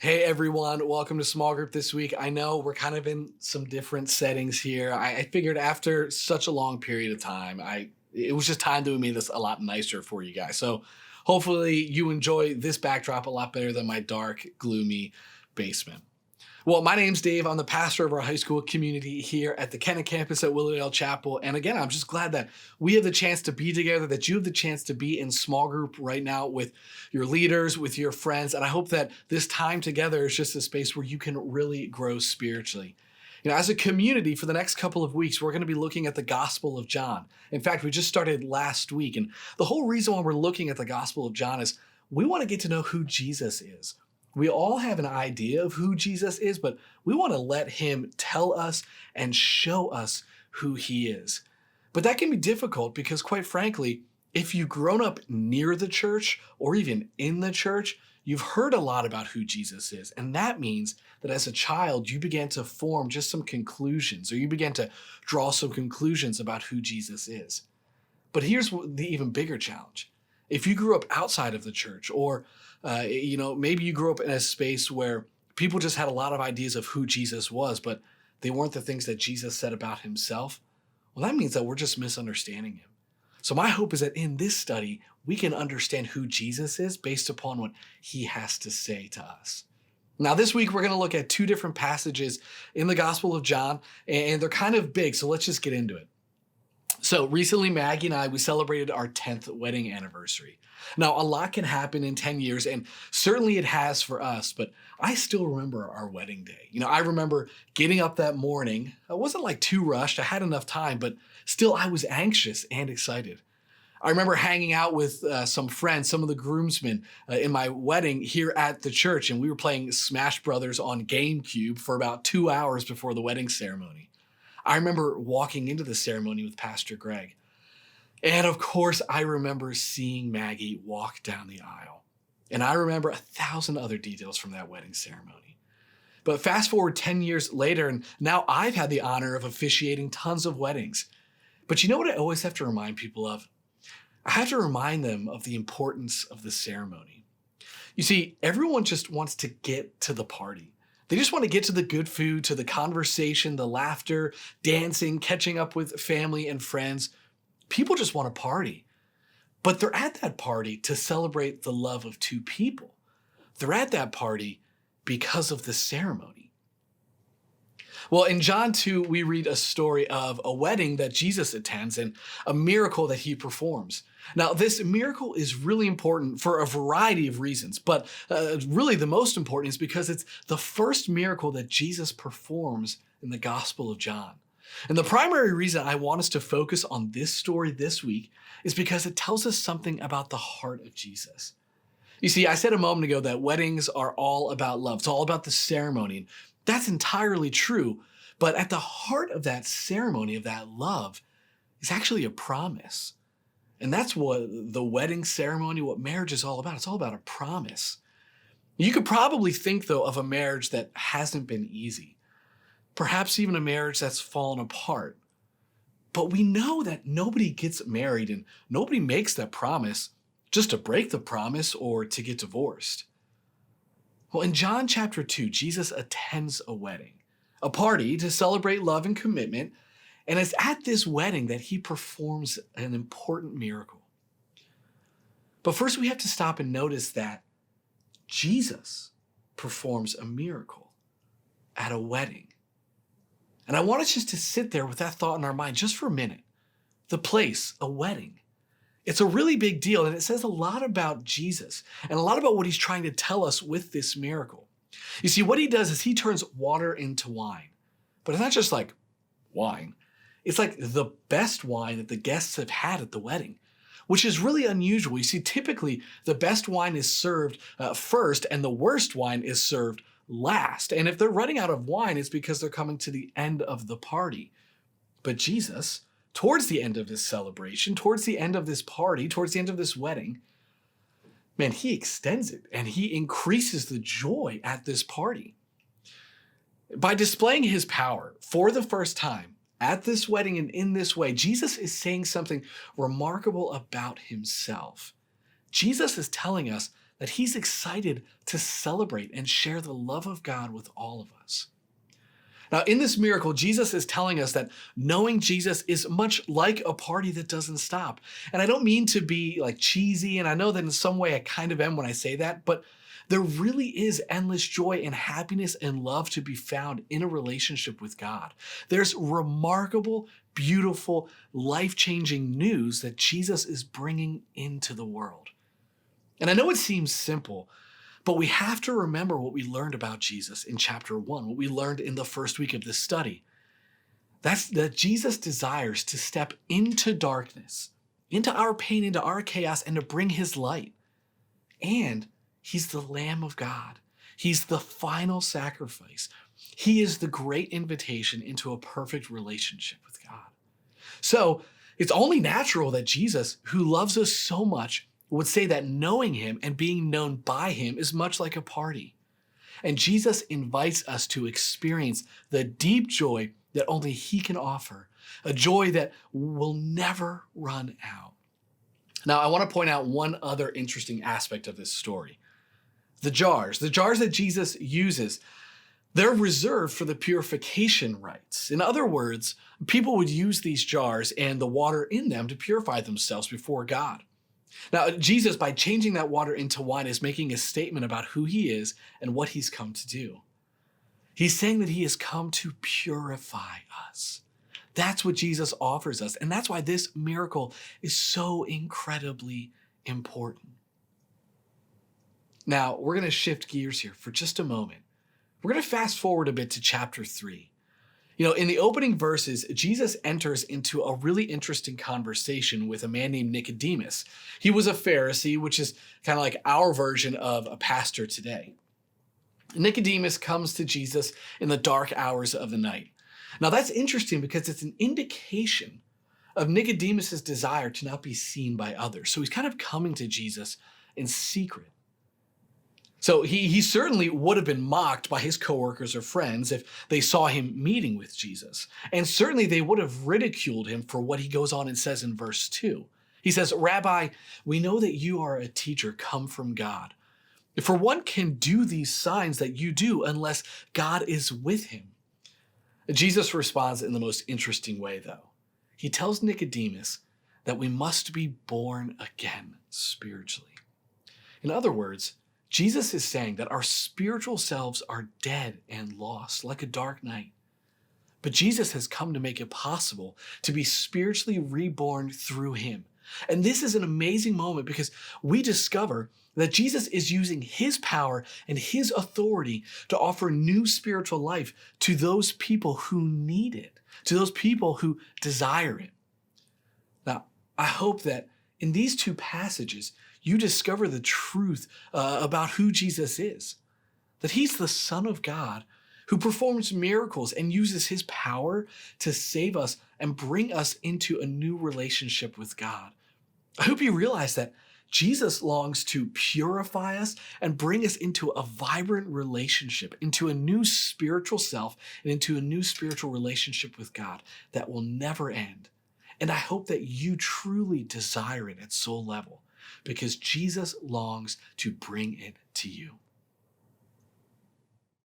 Hey everyone, welcome to small group this week. I know we're kind of in some different settings here. I figured after such a long period of time, it was just time to make this a lot nicer for you guys. So hopefully you enjoy this backdrop a lot better than my dark, gloomy basement. Well, my name's Dave. I'm the pastor of our high school community here at the Kennet campus at Willowdale Chapel. And again, I'm just glad that we have the chance to be together, that you have the chance to be in small group right now with your leaders, with your friends. And I hope that this time together is just a space where you can really grow spiritually. As a community, for the next couple of weeks, we're going to be looking at the Gospel of John. In fact, we just started last week. And the whole reason why we're looking at the Gospel of John is we want to get to know who Jesus is. We all have an idea of who Jesus is, but we want to let him tell us and show us who he is. But that can be difficult because, quite frankly, if you've grown up near the church or even in the church, you've heard a lot about who Jesus is. And that means that as a child, you began to form just some conclusions, or you began to draw some conclusions about who Jesus is. But here's the even bigger challenge. If you grew up outside of the church, or maybe you grew up in a space where people just had a lot of ideas of who Jesus was, but they weren't the things that Jesus said about himself, well, that means that we're just misunderstanding him. So my hope is that in this study, we can understand who Jesus is based upon what he has to say to us. Now, this week, we're going to look at two different passages in the Gospel of John, and they're kind of big, so let's just get into it. So recently, Maggie and we celebrated our 10th wedding anniversary. Now, a lot can happen in 10 years, and certainly it has for us, but I still remember our wedding day. I remember getting up that morning. I wasn't like too rushed. I had enough time, but still I was anxious and excited. I remember hanging out with some friends, some of the groomsmen in my wedding here at the church, and we were playing Smash Brothers on GameCube for about 2 hours before the wedding ceremony. I remember walking into the ceremony with Pastor Greg. And of course, I remember seeing Maggie walk down the aisle. And I remember 1,000 other details from that wedding ceremony. But fast forward 10 years later, and now I've had the honor of officiating tons of weddings. But you know what I always have to remind people of? I have to remind them of the importance of the ceremony. You see, everyone just wants to get to the party. They just want to get to the good food, to the conversation, the laughter, dancing, catching up with family and friends. People just want to party. But they're at that party to celebrate the love of two people. They're at that party because of the ceremony. Well, in John 2, we read a story of a wedding that Jesus attends and a miracle that he performs. Now, this miracle is really important for a variety of reasons, but really the most important is because it's the first miracle that Jesus performs in the Gospel of John. And the primary reason I want us to focus on this story this week is because it tells us something about the heart of Jesus. You see, I said a moment ago that weddings are all about love. It's all about the ceremony. And that's entirely true. But at the heart of that ceremony, of that love, is actually a promise. And that's what the wedding ceremony, what marriage is all about. It's all about a promise. You could probably think, though, of a marriage that hasn't been easy. Perhaps even a marriage that's fallen apart. But we know that nobody gets married and nobody makes that promise just to break the promise or to get divorced. Well, in John chapter 2, Jesus attends a wedding, a party to celebrate love and commitment, and it's at this wedding that he performs an important miracle. But first, we have to stop and notice that Jesus performs a miracle at a wedding. And I want us just to sit there with that thought in our mind just for a minute. The place, a wedding. It's a really big deal, and it says a lot about Jesus and a lot about what he's trying to tell us with this miracle. You see, what he does is he turns water into wine. But it's not just like wine. It's like the best wine that the guests have had at the wedding, which is really unusual. You see, typically the best wine is served first and the worst wine is served last. And if they're running out of wine, it's because they're coming to the end of the party. But Jesus, towards the end of this celebration, towards the end of this party, towards the end of this wedding, man, he extends it and he increases the joy at this party. By displaying his power for the first time at this wedding and in this way, Jesus is saying something remarkable about himself. Jesus is telling us that he's excited to celebrate and share the love of God with all of us. Now, in this miracle, Jesus is telling us that knowing Jesus is much like a party that doesn't stop. And I don't mean to be like cheesy, and I know that in some way I kind of am when I say that, but there really is endless joy and happiness and love to be found in a relationship with God. There's remarkable, beautiful, life-changing news that Jesus is bringing into the world. And I know it seems simple, but we have to remember what we learned about Jesus in chapter 1, what we learned in the first week of this study. That's that Jesus desires to step into darkness, into our pain, into our chaos, and to bring his light. And he's the Lamb of God. He's the final sacrifice. He is the great invitation into a perfect relationship with God. So it's only natural that Jesus, who loves us so much, would say that knowing him and being known by him is much like a party. And Jesus invites us to experience the deep joy that only he can offer, a joy that will never run out. Now, I want to point out one other interesting aspect of this story. The jars that Jesus uses, they're reserved for the purification rites. In other words, people would use these jars and the water in them to purify themselves before God. Now, Jesus, by changing that water into wine, is making a statement about who he is and what he's come to do. He's saying that he has come to purify us. That's what Jesus offers us. And that's why this miracle is so incredibly important. Now, we're going to shift gears here for just a moment. We're going to fast forward a bit to chapter 3. In the opening verses, Jesus enters into a really interesting conversation with a man named Nicodemus. He was a Pharisee, which is kind of like our version of a pastor today. Nicodemus comes to Jesus in the dark hours of the night. Now that's interesting because it's an indication of Nicodemus's desire to not be seen by others. So he's kind of coming to Jesus in secret. So he certainly would have been mocked by his coworkers or friends if they saw him meeting with Jesus. And certainly they would have ridiculed him for what he goes on and says in verse 2. He says, "Rabbi, we know that you are a teacher come from God. For one can do these signs that you do unless God is with him." Jesus responds in the most interesting way, though. He tells Nicodemus that we must be born again spiritually. In other words, Jesus is saying that our spiritual selves are dead and lost like a dark night. But Jesus has come to make it possible to be spiritually reborn through him. And this is an amazing moment because we discover that Jesus is using his power and his authority to offer new spiritual life to those people who need it, to those people who desire it. Now, I hope that in these two passages, you discover the truth about who Jesus is, that he's the Son of God who performs miracles and uses his power to save us and bring us into a new relationship with God. I hope you realize that Jesus longs to purify us and bring us into a vibrant relationship, into a new spiritual self, and into a new spiritual relationship with God that will never end. And I hope that you truly desire it at soul level, because Jesus longs to bring it to you.